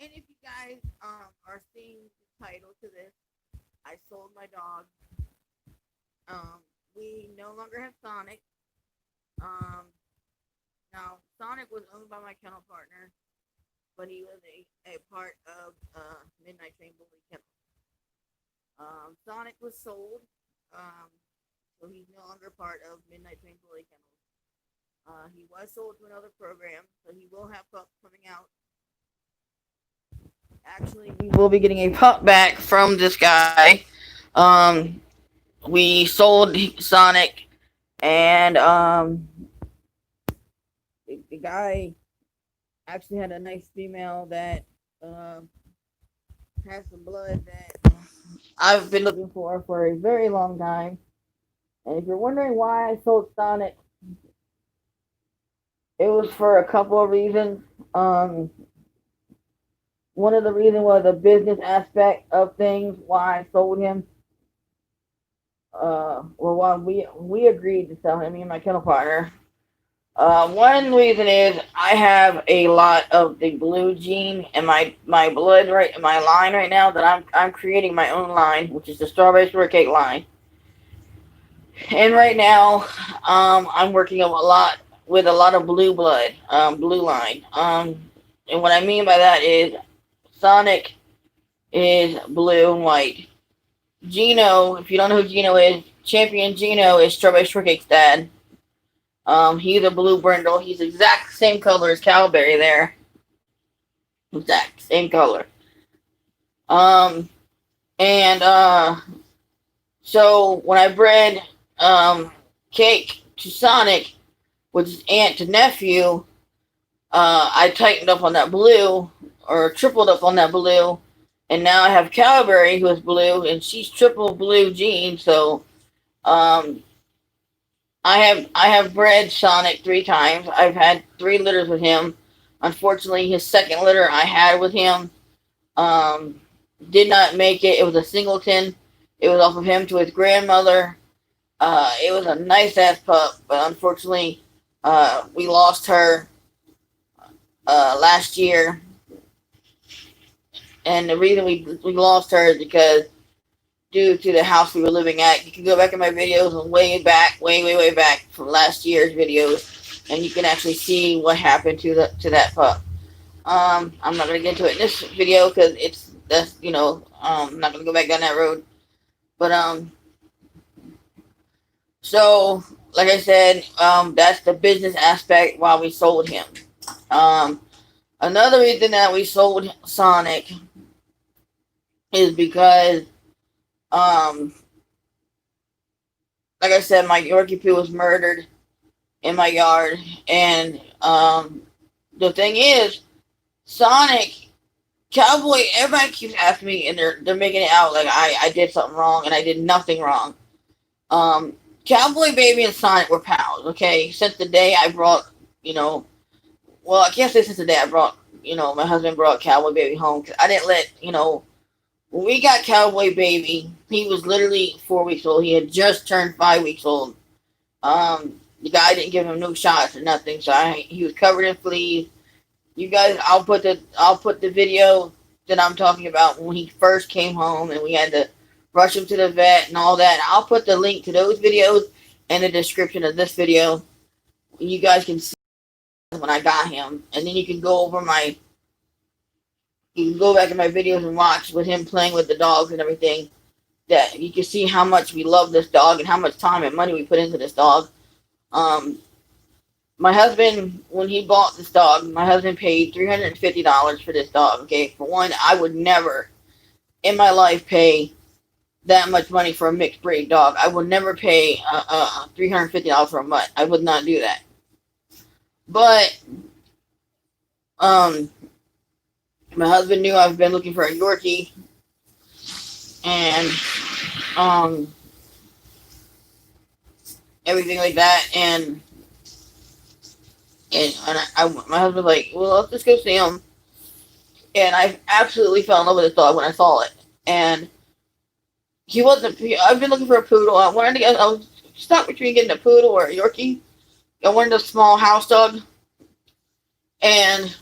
And if you guys are seeing the title to this, I sold my dog. We no longer have Sonic. Um, Now Sonic was owned by my kennel partner, but he was a part of Midnight Train Bully Kennel. Sonic was sold, um, so he's no longer part of Midnight Train Bully Kennels. He was sold to another program, so he will have pups coming out. Actually, we will be getting a pup back from this guy. Um, we sold Sonic, and the guy actually had a nice female that uh, has some blood that I've been looking for a very long time. And if you're wondering why I sold Sonic, it was for a couple of reasons. One of the reasons was the business aspect of things, why I sold him. Well, why we agreed to sell him, me and my kennel partner. One reason is I have a lot of the blue gene in my blood right in my line right now that I'm creating my own line, which is the strawberry shortcake line. And right now, I'm working a lot with a lot of blue blood, blue line. And what I mean by that is Sonic is blue and white. Gino, if you don't know who Gino is, Champion Gino is Strawberry Shortcake's dad. He's a blue brindle. He's the exact same color as Cowberry there. Exact same color. Um, and so when I bred Cake to Sonic, which is aunt to nephew, I tightened up on that blue, or tripled up on that blue, and now I have Cowberry, who is blue, and she's triple blue gene. So um, I have bred Sonic 3 times. I've had 3 litters with him. Unfortunately, his second litter I had with him um, did not make it. It was a singleton. It was off of him to his grandmother. It was a nice ass pup, but unfortunately, we lost her last year. And the reason we lost her is because due to the house we were living at. You can go back in my videos and way back, way back from last year's videos, and you can actually see what happened to that pup. I'm not gonna get into it in this video because that's I'm not gonna go back down that road. But so like I said, that's the business aspect why we sold him. Um, Another reason that we sold Sonic is because um like I said, my Yorkie Poo was murdered in my yard, and the thing is, Sonic, Cowboy, everybody keeps asking me, and they're making it out like I did something wrong, and I did nothing wrong. Cowboy Baby and Sonic were pals, okay? Since the day I brought, you know, well, I can't say since the day I brought, my husband brought Cowboy Baby home, because I didn't let, when we got Cowboy Baby, he was literally 4 weeks old. He had just turned 5 weeks old. The guy didn't give him no shots or nothing, so he was covered in fleas. You guys, I'll put the video that I'm talking about when he first came home and we had to rush him to the vet and all that. I'll put the link to those videos in the description of this video. You guys can see when I got him, and then you can go back in my videos and watch with him playing with the dogs and everything. That you can see how much we love this dog and how much time and money we put into this dog. Um, my husband, when he bought this dog, my husband paid $350 for this dog. Okay, for one, I would never in my life pay that much money for a mixed breed dog. I would never pay $350 for a mutt. I would not do that. But um, my husband knew I've been looking for a Yorkie, and um, everything like that, and my husband was like, well, let's just go see him. And I absolutely fell in love with this dog when I saw it. And he wasn't. I've been looking for a poodle. I was stuck between getting a poodle or a Yorkie. I wanted a small house dog, and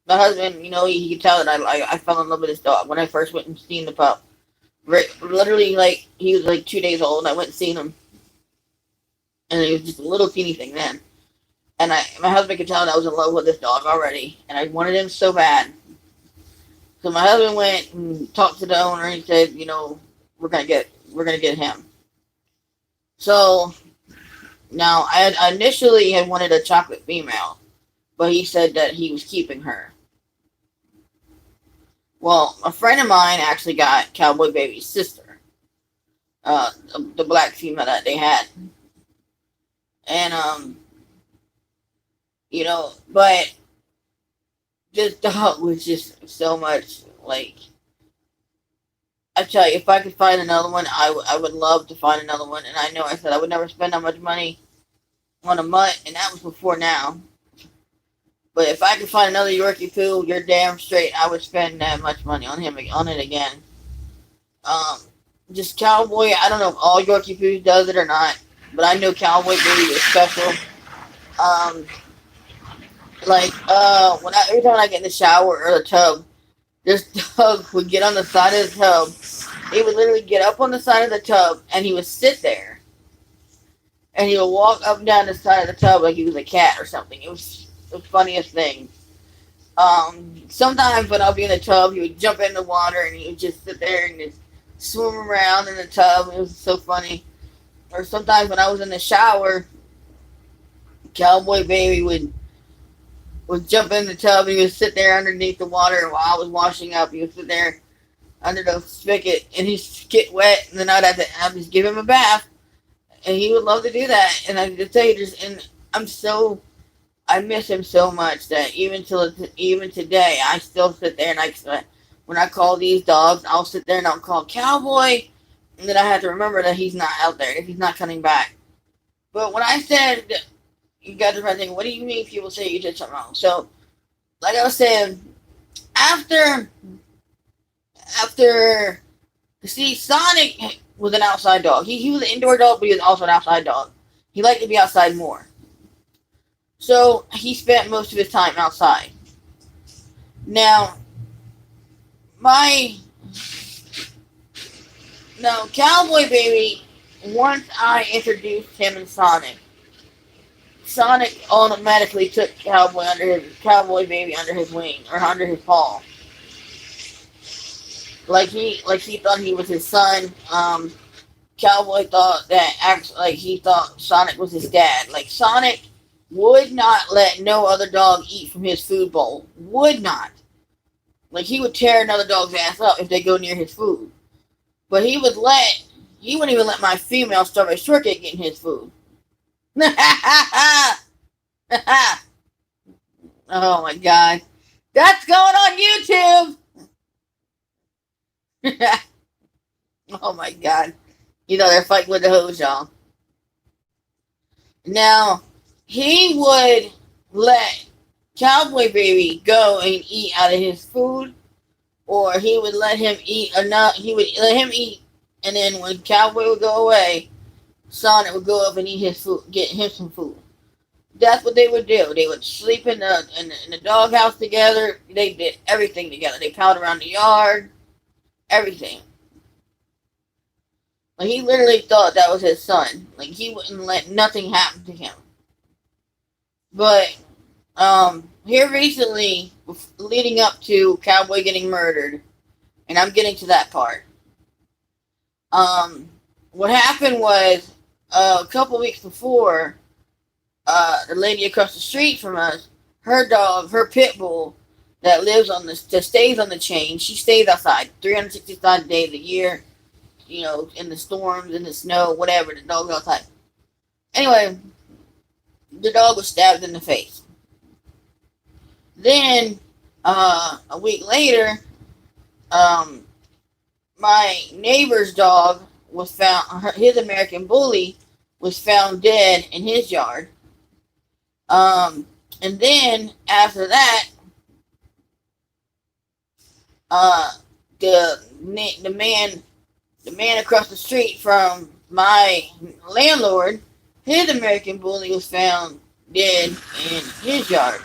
My husband, he could tell that I fell in love with this dog when I first went and seen the pup. Literally, like, he was like 2 days old, and I went and seen him, and he was just a little teeny thing then. And my husband could tell that I was in love with this dog already, and I wanted him so bad. So my husband went and talked to the owner and he said, we're gonna get him. So now I initially had wanted a chocolate female, but he said that he was keeping her. Well, a friend of mine actually got Cowboy Baby's sister, the black female that they had, and but this dog was just so much like. I tell you, if I could find another one, I would love to find another one. And I know I said I would never spend that much money on a mutt, and that was before now. But if I could find another Yorkie poo, you're damn straight I would spend that much money on it again. Um, just Cowboy. I don't know if all Yorkie poos does it or not, but I know Cowboy Baby is special. Um, like every time I get in the shower or the tub, this dog would get on the side of the tub. He would literally get up on the side of the tub and he would sit there. And he would walk up and down the side of the tub like he was a cat or something. It was the funniest thing. Sometimes when I'll be in the tub, he would jump in the water and he would just sit there and just swim around in the tub. It was so funny. Or sometimes when I was in the shower, Cowboy Baby would jump in the tub and he would sit there underneath the water while I was washing up. He would sit there under the spigot and he'd get wet, and then I'd just give him a bath, and he would love to do that. And I just tell you, I miss him so much that even today, I still sit there and when I call these dogs, I'll sit there and I'll call Cowboy, and then I have to remember that he's not out there, if he's not coming back. But when I said, you guys are probably thinking, what do you mean people say you did something wrong? So, like I was saying, after, see, Sonic was an outside dog. He was an indoor dog, but he was also an outside dog. He liked to be outside more. So, he spent most of his time outside. Now, Cowboy Baby, once I introduced him and Sonic automatically took Cowboy Baby under his wing or under his paw. Like he thought he was his son. Cowboy thought he thought Sonic was his dad. Like, Sonic would not let no other dog eat from his food bowl. Would not. Like, he would tear another dog's ass up if they go near his food. But he wouldn't even let my female strawberry shortcake get in his food. Oh my god. That's going on YouTube! Oh my god. They're fighting with the hose, y'all. Now, he would let Cowboy Baby go and eat out of his food, or he would let him eat enough. He would let him eat, and then when Cowboy would go away, Sonic would go up and eat his food, get him some food. That's what they would do. They would sleep in the doghouse together. They did everything together. They palled around the yard, everything. Like, he literally thought that was his son. Like, he wouldn't let nothing happen to him. But here recently, leading up to Cowboy getting murdered, and I'm getting to that part. What happened was, a couple weeks before, the lady across the street from us, her dog, her pit bull, that stays on the chain, she stays outside 365 days a year, in the storms, in the snow, whatever, the dog's outside. Anyway, the dog was stabbed in the face. Then, a week later, my neighbor's dog was found, his American bully was found dead in his yard. And then after that, the man across the street from my landlord, his American bully was found dead in his yard.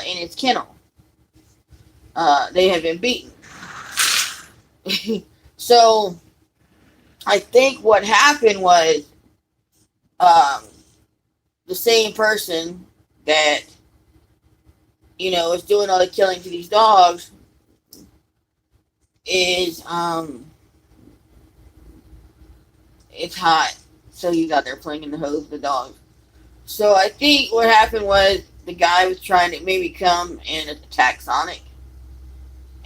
in its kennel. They had been beaten. So I think what happened was um, the same person that is doing all the killing to these dogs is it's hot, so he's out there playing in the hose with the dogs. So I think what happened was the guy was trying to maybe come and attack Sonic,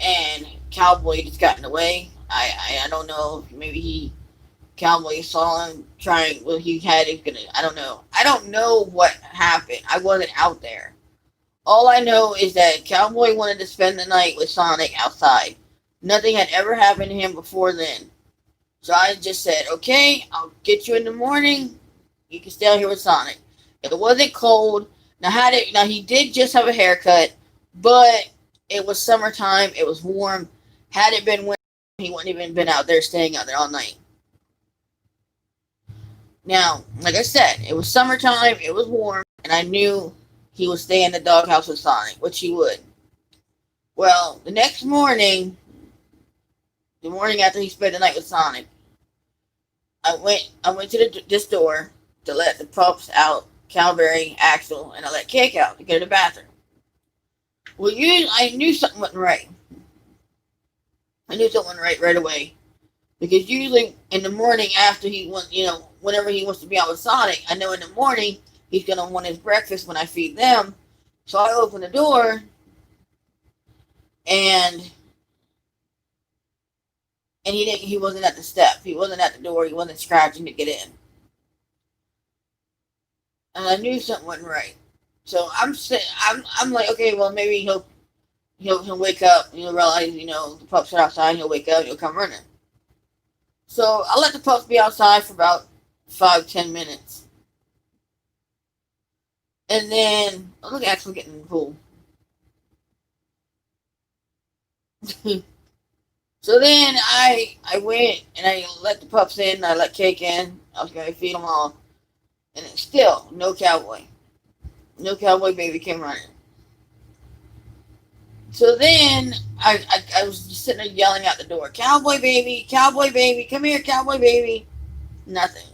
and Cowboy just got in the way. I don't know. Maybe Cowboy saw him trying. Well, he had it gonna. I don't know. I don't know what happened. I wasn't out there. All I know is that Cowboy wanted to spend the night with Sonic outside. Nothing had ever happened to him before then. So I just said, okay, I'll get you in the morning. You can stay out here with Sonic. It wasn't cold. Now he did just have a haircut, but it was summertime. It was warm. Had it been winter, he wouldn't even been out there staying out there all night. Now, like I said, it was summertime. It was warm, and I knew he would stay in the doghouse with Sonic, which he would. Well, the next morning, the morning after he spent the night with Sonic, I went to this door to let the pups out, Cowberry, Axel, and I let Cake out to go to the bathroom. Well, I knew something wasn't right. I knew something wasn't right away. Because usually in the morning after whenever he wants to be out with Sonic, I know in the morning he's going to want his breakfast when I feed them. So I open the door, and he wasn't at the step. He wasn't at the door. He wasn't scratching to get in. And I knew something wasn't right. So I'm like, okay, well, maybe he'll wake up, he'll realize, the pups are outside, he'll wake up, he'll come running. So I let the pups be outside for about 5-10 minutes. And then, look, Axel getting in the pool. So then I went and I let the pups in, I let Cake in, I was going to feed them all. And still, no Cowboy. No Cowboy baby came running. So then I was just sitting there yelling out the door, Cowboy baby, come here, Cowboy baby. Nothing.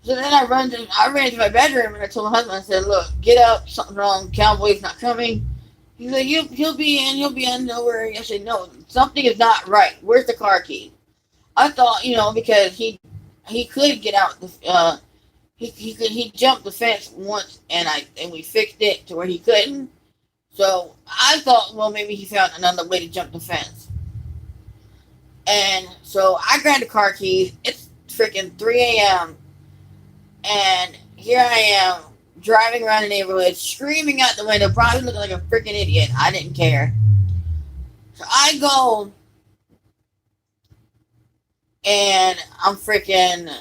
So then I ran to my bedroom and I told my husband, I said, look, get up, something's wrong, Cowboy's not coming. He's like, he'll be in, don't worry. I said, no, something is not right. Where's the car key? I thought, because he could get out he jumped the fence once and we fixed it to where he couldn't. So I thought, well, maybe he found another way to jump the fence. And so I grabbed the car keys. It's freaking 3 a.m. And here I am driving around the neighborhood, screaming out the window, probably looking like a freaking idiot. I didn't care. So I go and I'm freaking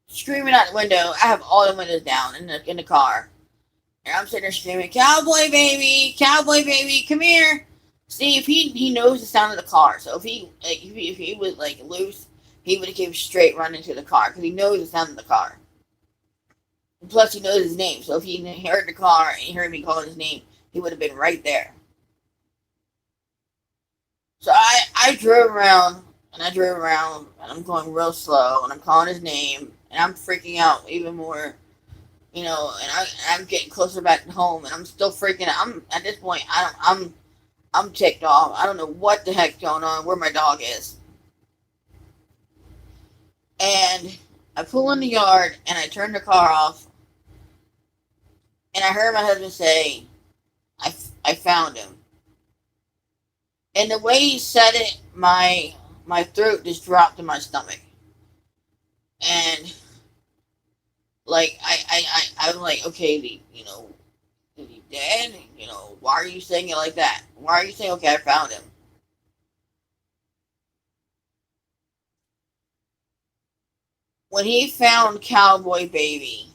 screaming out the window. I have all the windows down in the car. And I'm sitting there screaming, Cowboy baby, come here. See, if he knows the sound of the car. So if he was like loose, he would have came straight running to the car because he knows the sound of the car. And plus, he knows his name. So if he heard the car and he heard me calling his name, he would have been right there. So I drove around and I'm going real slow and I'm calling his name and I'm freaking out even more. And I'm getting closer back home, and I'm still freaking out. I'm at this point. I'm ticked off. I don't know what the heck's going on. Where my dog is, and I pull in the yard and I turn the car off, and I heard my husband say, "I found him." And the way he said it, my throat just dropped in my stomach, and. Like, I'm like, okay, is he dead? Why are you saying it like that? Why are you saying, okay, I found him? When he found Cowboy Baby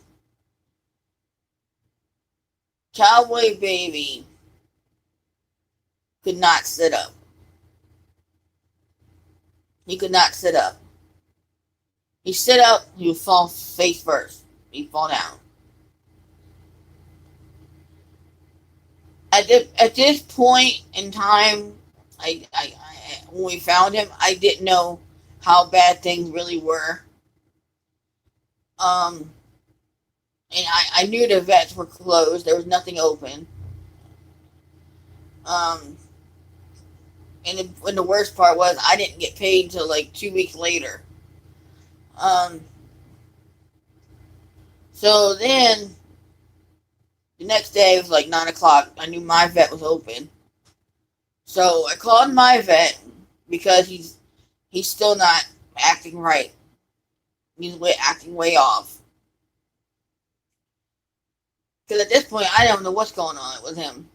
could not sit up. He could not sit up. He sit up, he would fall face first. He'd fall down. at this point in time, when we found him, I didn't know how bad things really were. Um, and I knew the vets were closed. There was nothing open. Um, and the worst part was I didn't get paid until like 2 weeks later. Um, so then the next day it was like 9 o'clock. I knew my vet was open. So I called my vet because he's still not acting right. He's acting way off. Because at this point, I don't know what's going on with him.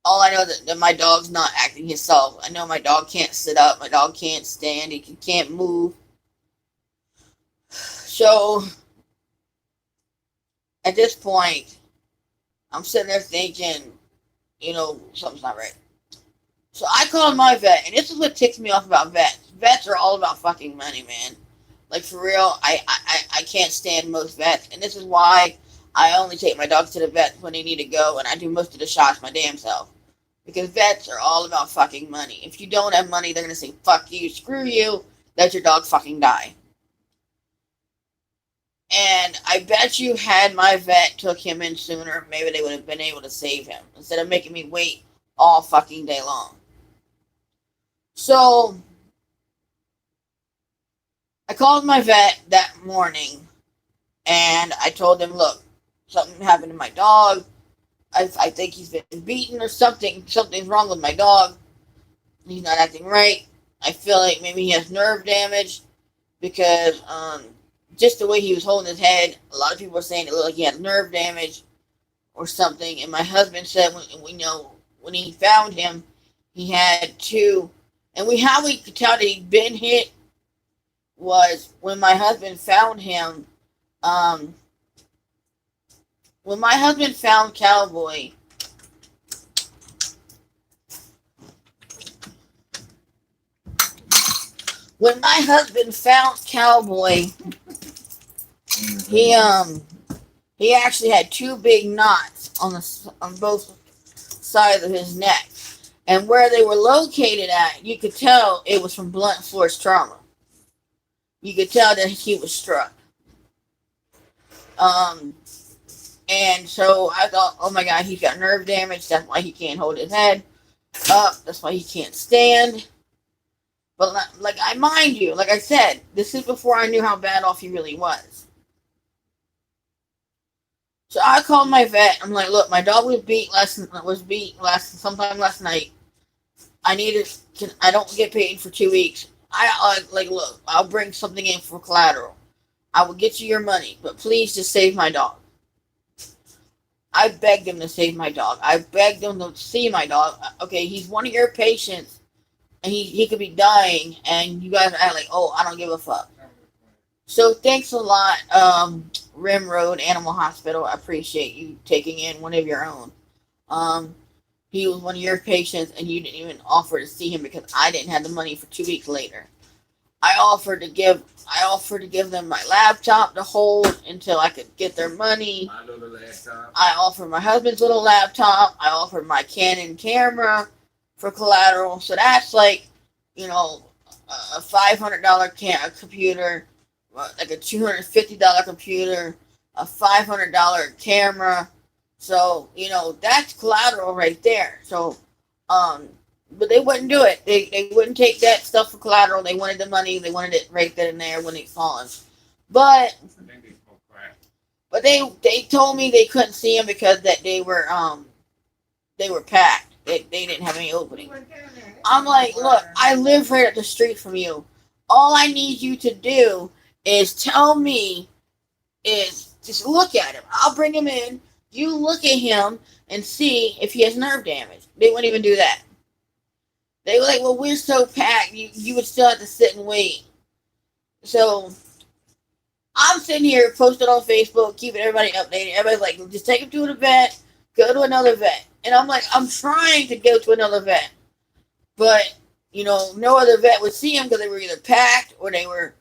All I know is that my dog's not acting himself. I know my dog can't sit up. My dog can't stand. He can't move. So at this point, I'm sitting there thinking, something's not right. So I called my vet, and this is what ticks me off about vets. Vets are all about fucking money, man. Like, for real, I can't stand most vets, and this is why I only take my dogs to the vet when they need to go, and I do most of the shots my damn self. Because vets are all about fucking money. If you don't have money, they're going to say, fuck you, screw you, let your dog fucking die. And I bet you had my vet took him in sooner, maybe they would have been able to save him, instead of making me wait all fucking day long. So I called my vet that morning, and I told him, look, something happened to my dog. I think he's been beaten or something. Something's wrong with my dog. He's not acting right. I feel like maybe he has nerve damage because just the way he was holding his head, a lot of people were saying it looked like he had nerve damage or something. And my husband said when he found him, he had two. And how we could tell that he'd been hit was when my husband found him. When my husband found Cowboy, he actually had two big knots on both sides of his neck, and where they were located at, you could tell it was from blunt force trauma. You could tell that he was struck. And so I thought, oh my God, he's got nerve damage. That's why he can't hold his head up. That's why he can't stand. But like I said, this is before I knew how bad off he really was. So I called my vet. I'm like, look, my dog was beat sometime last night. I don't get paid for 2 weeks. Look, I'll bring something in for collateral. I will get you your money, but please just save my dog. I begged him to save my dog. I begged him to see my dog. Okay, he's one of your patients, and he could be dying, and you guys are like, oh, I don't give a fuck. So thanks a lot, Rim Road Animal Hospital. I appreciate you taking in one of your own. He was one of your patients, and you didn't even offer to see him because I didn't have the money for 2 weeks later. I offered to give them my laptop to hold until I could get their money. My little laptop. I offered my husband's little laptop. I offered my Canon camera for collateral. So that's like, a $500 computer, like a $250 computer, a $500 camera. So, that's collateral right there. So, but they wouldn't do it. They wouldn't take that stuff for collateral. They wanted the money. They wanted it right then and there when they saw him. But they told me they couldn't see him because that they were packed. They didn't have any opening. I'm like, look, I live right up the street from you. All I need you to do is tell me is just look at him. I'll bring him in. You look at him and see if he has nerve damage. They wouldn't even do that. They were like, well, we're so packed, you would still have to sit and wait. So, I'm sitting here, posted on Facebook, keeping everybody updated. Everybody's like, just take him to a vet, go to another vet. And I'm like, I'm trying to go to another vet. But, no other vet would see him because they were either packed or they were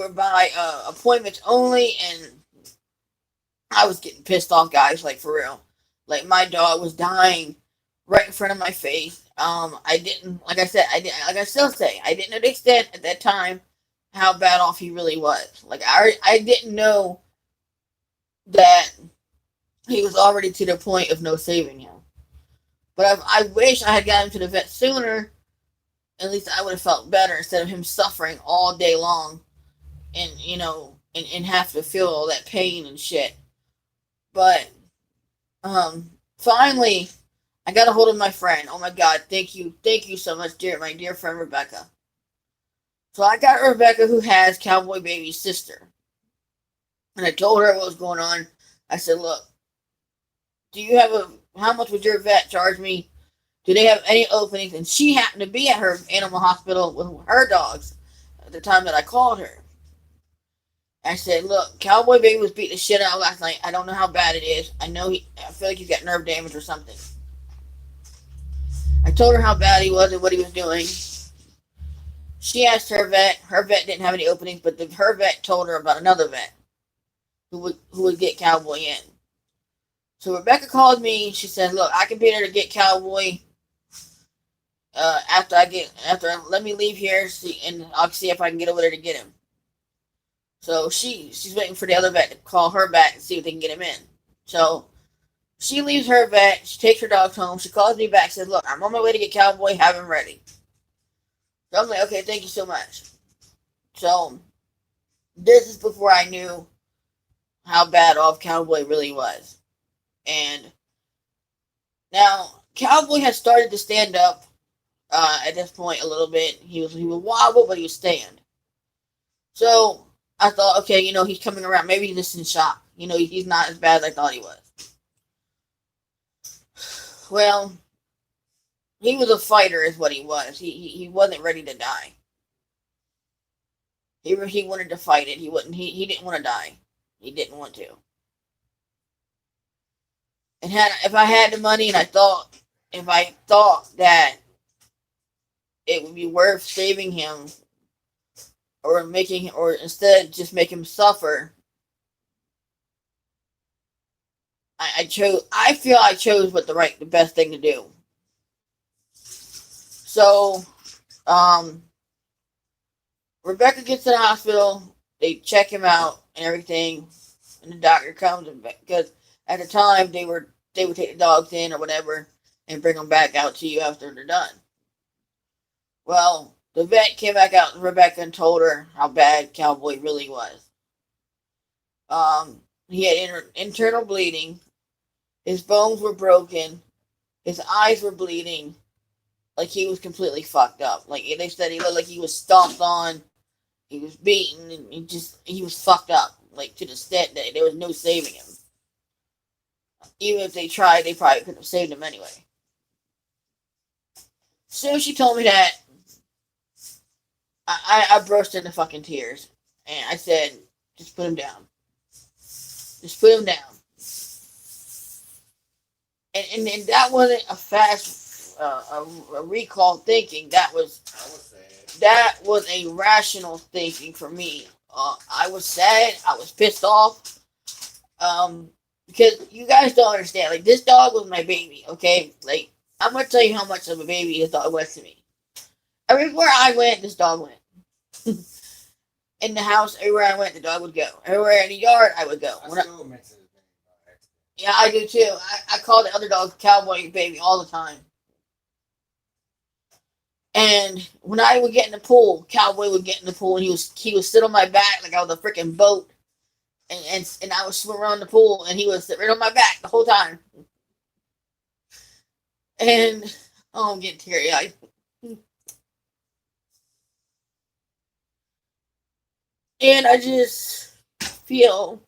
by appointments only. And I was getting pissed off, guys, like, for real. Like my dog was dying right in front of my face. I didn't, like I said, I didn't, like I still say, I didn't understand at that time how bad off he really was. Like I didn't know that he was already to the point of no saving him. But I wish I had gotten him to the vet sooner. At least I would have felt better instead of him suffering all day long, and and have to feel all that pain and shit. But finally, I got a hold of my friend. Oh my God, thank you so much, my dear friend Rebecca. So I got Rebecca, who has Cowboy Baby's sister, and I told her what was going on. I said, "Look, do you have how much would your vet charge me? Do they have any openings?" And she happened to be at her animal hospital with her dogs at the time that I called her. I said, "Look, Cowboy Baby was beat the shit out last night. I don't know how bad it is. I feel like he's got nerve damage or something." I told her how bad he was and what he was doing. She asked her vet. Her vet didn't have any openings, but her vet told her about another vet who would get Cowboy in. So Rebecca called me. She said, "Look, I can be there to get Cowboy. After let me leave here, and I'll see if I can get over there to get him." So she's waiting for the other vet to call her back and see if they can get him in. So she leaves her vet. She takes her dogs home. She calls me back. Says, "Look, I'm on my way to get Cowboy. Have him ready." So I'm like, "Okay, thank you so much." So this is before I knew how bad off Cowboy really was. And now Cowboy has started to stand up at this point a little bit. He would wobble, but he would stand. So I thought, okay, he's coming around. Maybe he's just in shock. He's not as bad as I thought he was. Well, he was a fighter, is what he was. He wasn't ready to die. He wanted to fight it. He didn't want to die. He didn't want to. And if I had the money, and if I thought that it would be worth saving him, or instead just make him suffer, I feel I chose the best thing to do. So, Rebecca gets to the hospital. They check him out and everything, and the doctor comes, because at the time they would take the dogs in or whatever and bring them back out to you after they're done. Well, the vet came back out to Rebecca and told her how bad Cowboy really was. He had internal bleeding. His bones were broken. His eyes were bleeding. Like he was completely fucked up. Like they said, he looked like he was stomped on. He was beaten, and he was fucked up. Like to the extent that there was no saving him. Even if they tried, they probably couldn't have saved him anyway. So she told me that, I burst into fucking tears. And I said, "Just put him down. Just put him down." And that wasn't a fast a recall thinking. That was a rational thinking for me. I was sad. I was pissed off. Because you guys don't understand. Like, this dog was my baby, okay? Like, I'm going to tell you how much of a baby this dog was to me. Everywhere I went, this dog went. In the house, everywhere I went, the dog would go. Everywhere in the yard, I would go. Yeah, I do too. I call the other dog Cowboy Baby all the time. And when I would get in the pool, Cowboy would get in the pool, and he would sit on my back like I was a freaking boat. And I would swim around the pool, and he would sit right on my back the whole time. And, oh, I'm getting teary-eyed. And I just feel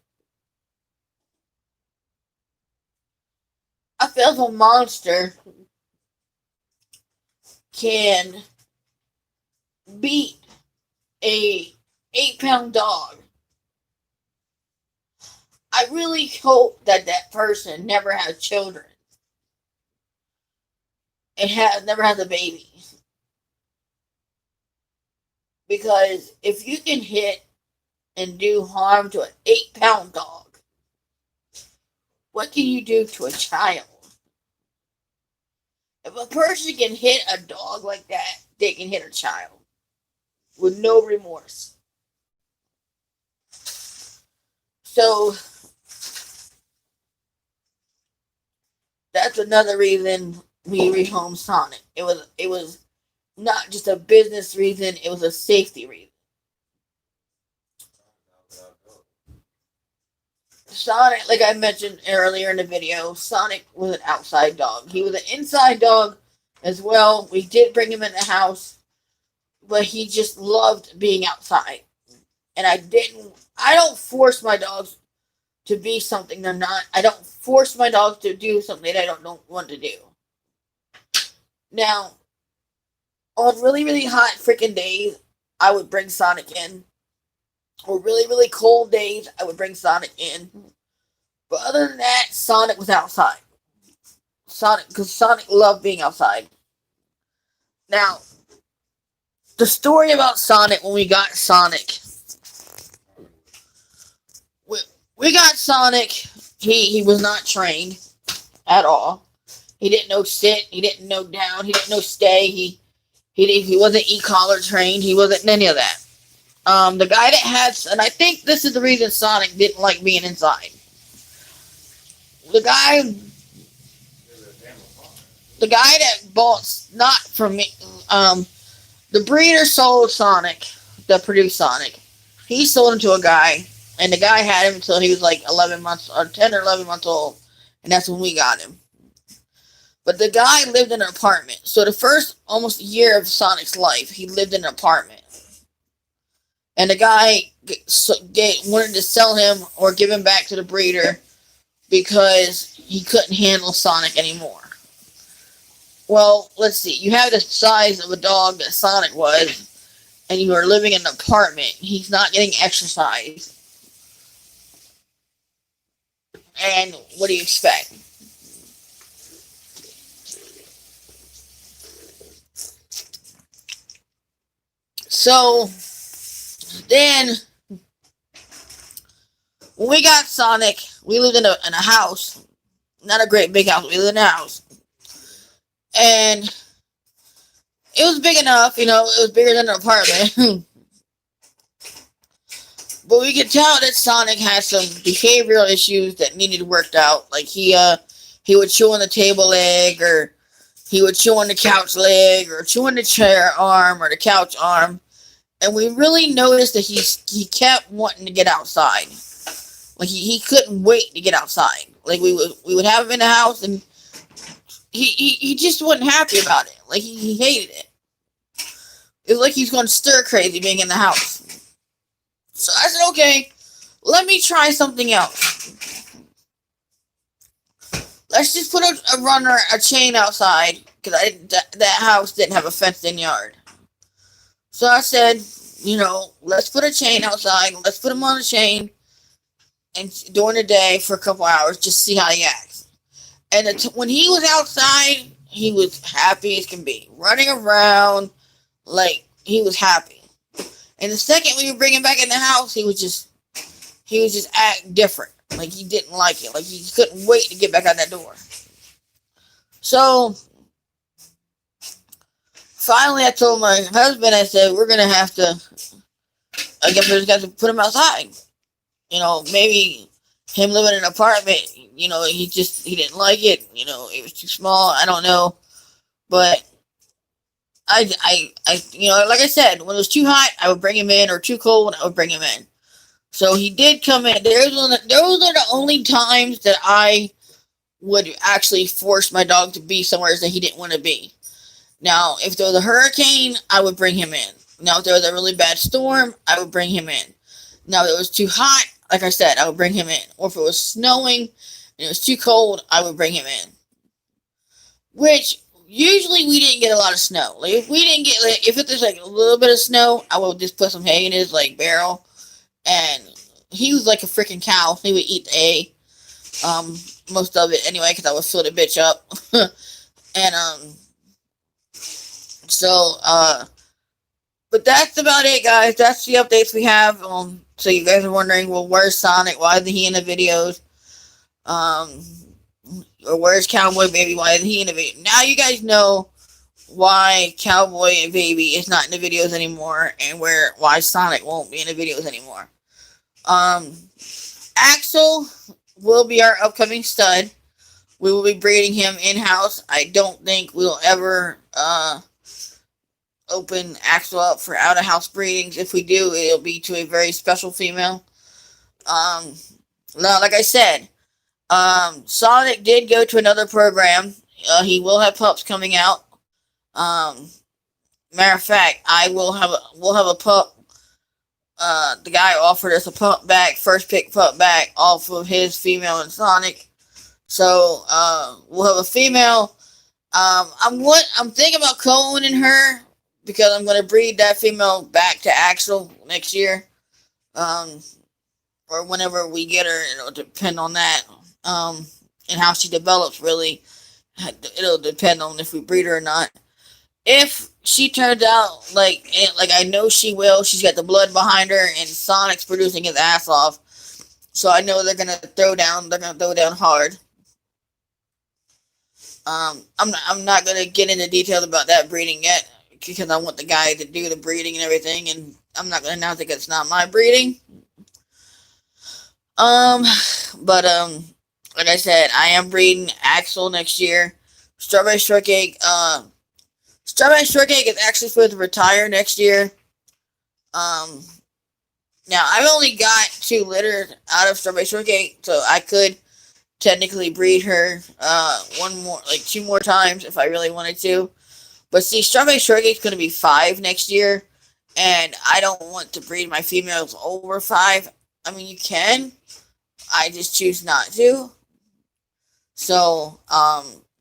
a monster can beat a 8-pound dog. I really hope that person never has children and never has a baby. Because if you can hit and do harm to an 8-pound dog, what can you do to a child? If a person can hit a dog like that, they can hit a child with no remorse. So that's another reason we rehomed Sonic. It was not just a business reason; it was a safety reason. Sonic, like I mentioned earlier in the video, Sonic was an outside dog. He was an inside dog as well. We did bring him in the house, but he just loved being outside. And I don't force my dogs to be something they're not. I don't force my dogs to do something they don't want to do. Now, on really, really hot freaking days, I would bring Sonic in. Or really, really cold days, I would bring Sonic in. But other than that, Sonic was outside. Because Sonic loved being outside. Now, the story about Sonic when we got Sonic. We got Sonic. He was not trained at all. He didn't know sit. He didn't know down. He didn't know stay. He wasn't e-collar trained. He wasn't any of that. The guy that had, and I think this is the reason Sonic didn't like being inside. The guy that bought, not from me, the breeder sold Sonic, that produced Sonic. He sold him to a guy, and the guy had him until he was like 11 months, or 10 or 11 months old, and that's when we got him. But the guy lived in an apartment, so the first almost year of Sonic's life, he lived in an apartment. And the guy wanted to sell him or give him back to the breeder because he couldn't handle Sonic anymore. Well, let's see. You have the size of a dog that Sonic was, and you are living in an apartment. He's not getting exercise. And what do you expect? So, then, when we got Sonic, we lived in a house. Not a great big house. We lived in a house. And it was big enough, it was bigger than an apartment. But we could tell that Sonic had some behavioral issues that needed worked out. Like he would chew on the table leg, or he would chew on the couch leg, or chew on the chair arm or the couch arm. And we really noticed that he kept wanting to get outside. Like he couldn't wait to get outside. Like we would have him in the house, and he just wasn't happy about it. Like he hated it. It was like he was going stir crazy being in the house. So I said, okay, let me try something else. Let's just put a chain outside, because that house didn't have a fenced-in yard. So I said, let's put a chain outside. Let's put him on a chain, and during the day for a couple hours, just see how he acts. And when he was outside, he was happy as can be, running around like he was happy. And the second we would bring him back in the house, he would just act different. Like he didn't like it. Like he couldn't wait to get back out that door. So finally, I told my husband, I said, we're gonna have to. I guess we just got to put him outside. Maybe him living in an apartment. He didn't like it. It was too small. I don't know, but I like I said, when it was too hot, I would bring him in, or too cold, I would bring him in. So he did come in. Those are the only times that I would actually force my dog to be somewhere that he didn't want to be. Now, if there was a hurricane, I would bring him in. Now, if there was a really bad storm, I would bring him in. Now, if it was too hot, like I said, I would bring him in. Or if it was snowing and it was too cold, I would bring him in. Which, usually we didn't get a lot of snow. Like, if it was like a little bit of snow, I would just put some hay in his barrel. And he was like a freaking cow. He would eat the hay. Most of it anyway, because I would fill the bitch up. And, but that's about it, guys. That's the updates we have. So you guys are wondering, well, where's Sonic? Why isn't he in the videos? Or where's Cowboy Baby? Why isn't he in the video? Now you guys know why Cowboy and Baby is not in the videos anymore, and why Sonic won't be in the videos anymore. Um, Axel will be our upcoming stud. We will be breeding him in house. I don't think we'll ever open Axel up for out of house breedings. If we do, it'll be to a very special female. Um, now, like I said, Sonic did go to another program. He will have pups coming out. Um, Matter of fact, we'll have a pup. The guy offered us a pup back, first pick pup back off of his female and Sonic. So we'll have a female. I'm thinking about cloning her because I'm gonna breed that female back to Axel next year. Um, or whenever we get her, it'll depend on that. And how she develops really. It'll depend on if we breed her or not. If she turns out like I know she will, she's got the blood behind her, and Sonic's producing his ass off. So I know they're gonna throw down. They're gonna throw down hard. I'm not gonna get into details about that breeding yet because I want the guy to do the breeding and everything, and I'm not gonna announce it because it's not my breeding. Um, but like I said, I am breeding Axel next year. Strawberry Shortcake. Strawberry Shortcake is actually supposed to retire next year. Um, Now I've only got 2 litters out of Strawberry Shortcake, so I could technically breed her like 2 more times if I really wanted to. But see, Strawberry Shortcake's gonna be 5 next year, and I don't want to breed my females over 5. I mean, you can. I just choose not to. So,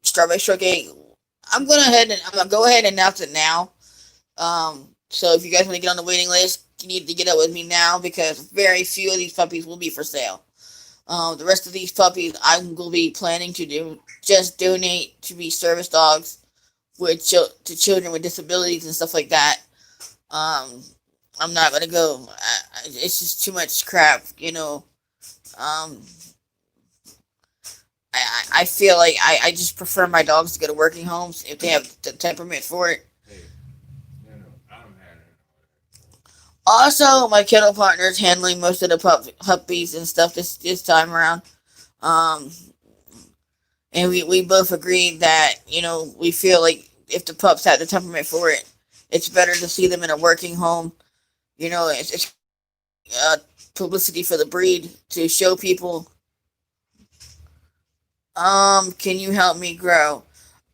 Strawberry Shortcake, I'm gonna go ahead and announce it now. So if you guys want to get on the waiting list, you need to get up with me now because very few of these puppies will be for sale. The rest of these puppies I will be planning to just donate to be service dogs to children with disabilities and stuff like that. I'm not gonna go. It's just too much crap, you know. Um, I feel like I just prefer my dogs to go to working homes if they have the temperament for it. Also, my kennel partner is handling most of the puppies and stuff this time around. Um, and we both agreed that, we feel like if the pups have the temperament for it, it's better to see them in a working home. It's publicity for the breed to show people. Can you help me grow?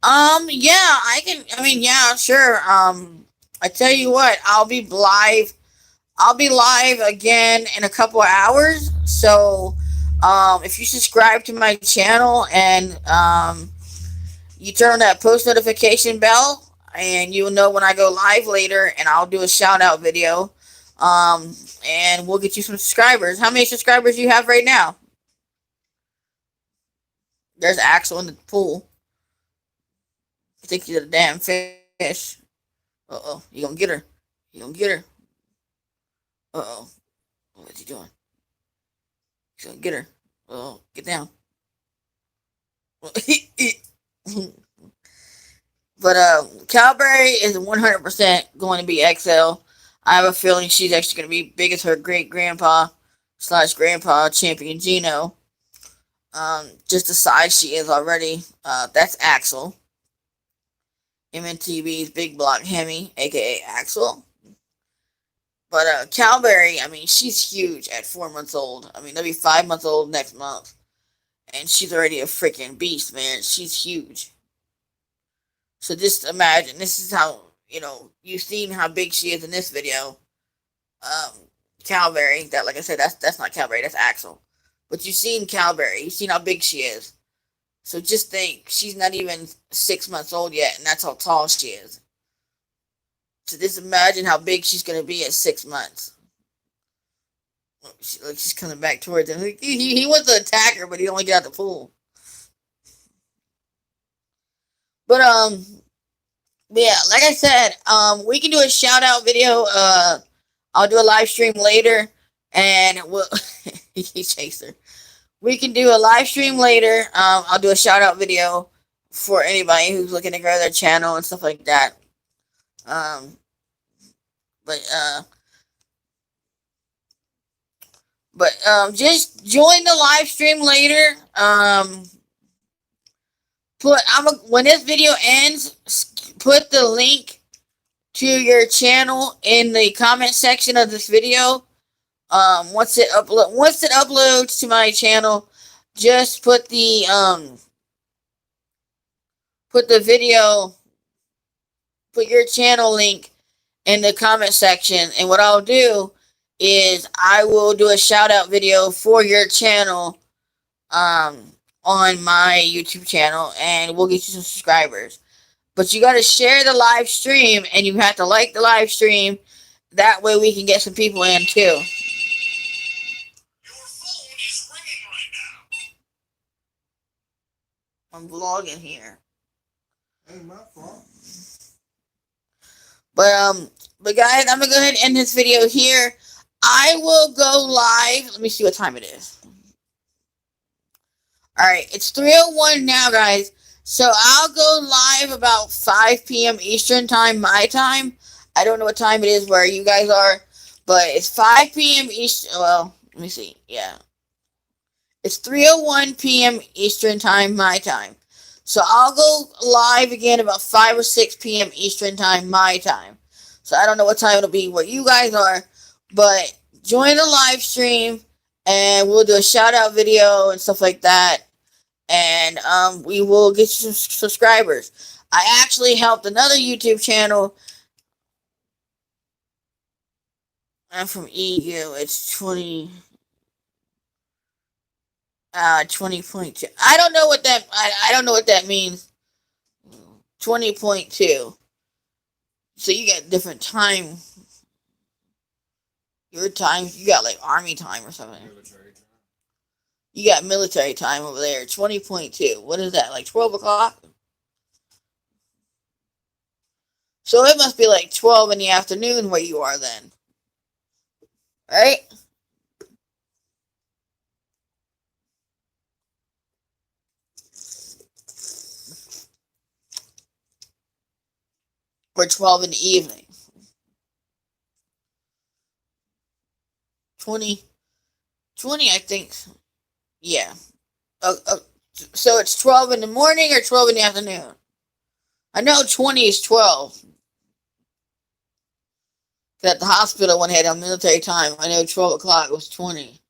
Yeah, I can. I mean, yeah, sure. I tell you what, I'll be live. I'll be live again in a couple of hours. So, if you subscribe to my channel and you turn on that post notification bell, and you'll know when I go live later, and I'll do a shout out video. And we'll get you some subscribers. How many subscribers do you have right now? There's Axel in the pool. I think he's a damn fish. Uh-oh. You gonna get her. You gonna get her. Uh-oh. What's he doing? He's gonna get her. Uh-oh. Get down. But Cowberry is 100% going to be XL. I have a feeling she's actually going to be big as her great grandpa / grandpa Champion Gino. Just the size she is already. That's Axel. MNTV's Big Block Hemi, aka Axel. But Cowberry, I mean, she's huge at 4 months old. I mean, they'll be 5 months old next month. And she's already a freaking beast, man. She's huge. So just imagine, this is how, you've seen how big she is in this video. Cowberry, that, like I said, that's not Cowberry, that's Axel. But you've seen Cowberry, you've seen how big she is. So just think, she's not even 6 months old yet, and that's how tall she is. So just imagine how big she's going to be at 6 months. She's coming back towards him. He wants to attack her, but he only got out the pool. But yeah, like I said, we can do a shout out video. I'll do a live stream later, and we'll he chased her. we can do a live stream later. I'll do a shout out video for anybody who's looking to grow their channel and stuff like that. Um, but just join the live stream later. When this video ends, put the link to your channel in the comment section of this video. Once it uploads to my channel, just put the your channel link in the comment section, and what I'll do is I will do a shout out video for your channel on my YouTube channel, and we'll get you some subscribers. But you got to share the live stream, and you have to like the live stream. That way we can get some people in too. Your phone is ringing right now. I'm vlogging here. Ain't my fault. But guys, I'm gonna go ahead and end this video here. I will go live. Let me see what time it is. Alright, it's 3:01 now, guys. So I'll go live about 5 p.m. Eastern time, my time. I don't know what time it is where you guys are, but it's 5 p.m. Eastern. Well, let me see. Yeah. It's 3:01 p.m. Eastern time, my time. So I'll go live again about 5 or 6 p.m. Eastern time, my time. So I don't know what time it'll be where you guys are, but join the live stream and we'll do a shout out video and stuff like that. And we will get you some subscribers. I actually helped another YouTube channel. I'm from EU. It's 20.2. I don't know what that means. 20.2. So you got different time. Your time, you got like army time or something. Military time. You got military time over there. 20.2. What is that? Like 12 o'clock? So it must be like 12 in the afternoon where you are then. Right? Or 12 in the evening. 20, I think. Yeah. So it's 12 in the morning or 12 in the afternoon? I know 20 is 12. At the hospital when they had on military time, I know 12 o'clock was 20.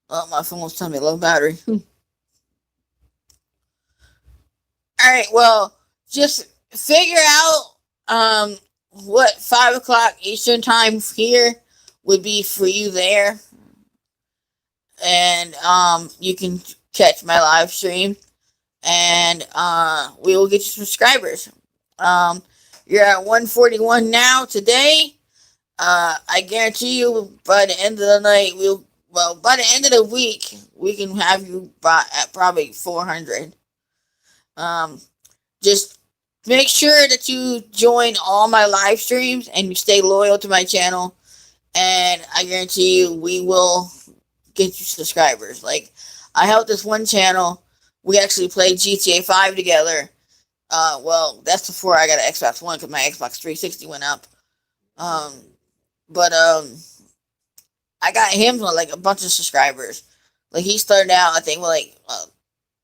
Oh, my phone was telling me low battery. Alright, well, just figure out what 5 o'clock Eastern time here would be for you there. And you can catch my live stream. And we will get you subscribers. You're at 141 now today. I guarantee you by the end of the night by the end of the week, we can have you at probably 400. Just make sure that you join all my live streams and you stay loyal to my channel. And I guarantee you, we will get you subscribers. Like, I helped this one channel. We actually played GTA 5 together. Well, that's before I got an Xbox One because my Xbox 360 went up. I got him like a bunch of subscribers. Like he started out, I think, with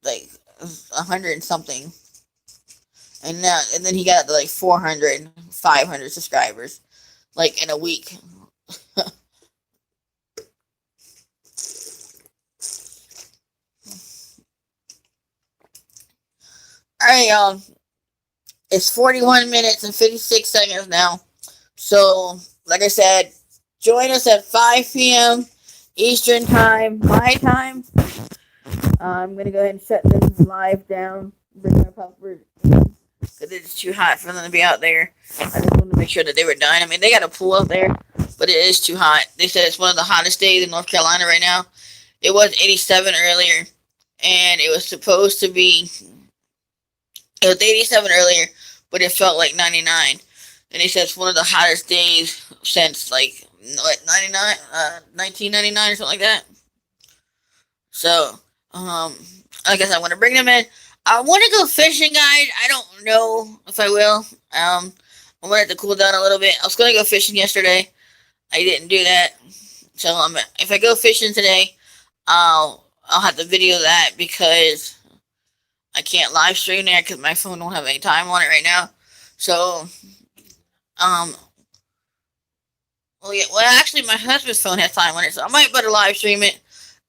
like 100 and something, and then he got like 400, 500 subscribers, like in a week. All right, y'all. It's 41 minutes and 56 seconds now. So, like I said, join us at 5 p.m. Eastern time, my time. I'm going to go ahead and shut this live down. Bring my puppers in because it's too hot for them to be out there. I just wanted to make sure that they were done. I mean, they got a pool out there, but it is too hot. They said it's one of the hottest days in North Carolina right now. It was 87 earlier, and it was supposed to be, it was 87 earlier, but it felt like 99. And he said it's one of the hottest days since like what 99, 1999 or something like that. So, I guess I want to bring them in. I want to go fishing, guys. I don't know if I will. I wanted to cool down a little bit. I was gonna go fishing yesterday. I didn't do that. So if I go fishing today, I'll have to video that because I can't live stream there because my phone don't have any time on it right now. So um, well yeah, well actually my husband's phone has time on it, so I might better live stream it.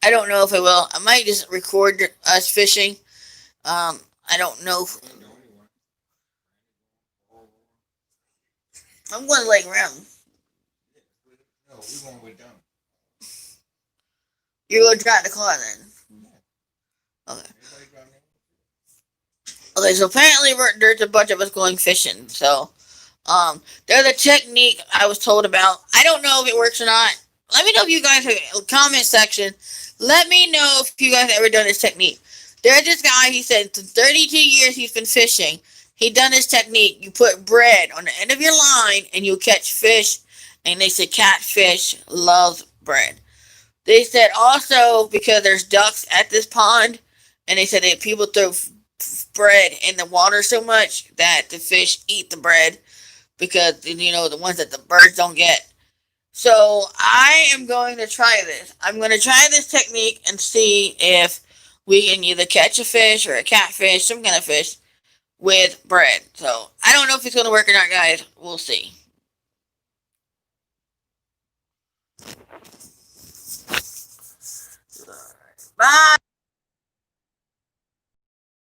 I don't know if I will. I might just record us fishing. I don't know. I'm going to Lake Rim. No, we're going way down. You're going to drive the car then? Okay. Okay, so apparently there's a bunch of us going fishing. So, there's a technique I was told about. I don't know if it works or not. Let me know if you guys have comment section. Let me know if you guys have ever done this technique. There's this guy, he said, for 32 years he's been fishing. He done this technique. You put bread on the end of your line and you'll catch fish. And they said catfish loves bread. They said also because there's ducks at this pond, and they said that people throw bread in the water so much that the fish eat the bread because the ones that the birds don't get. So I am going to try this. I'm going to try this technique and see if we can either catch a fish or a catfish, some kind of fish, with bread. So I don't know if it's going to work or not, guys. We'll see.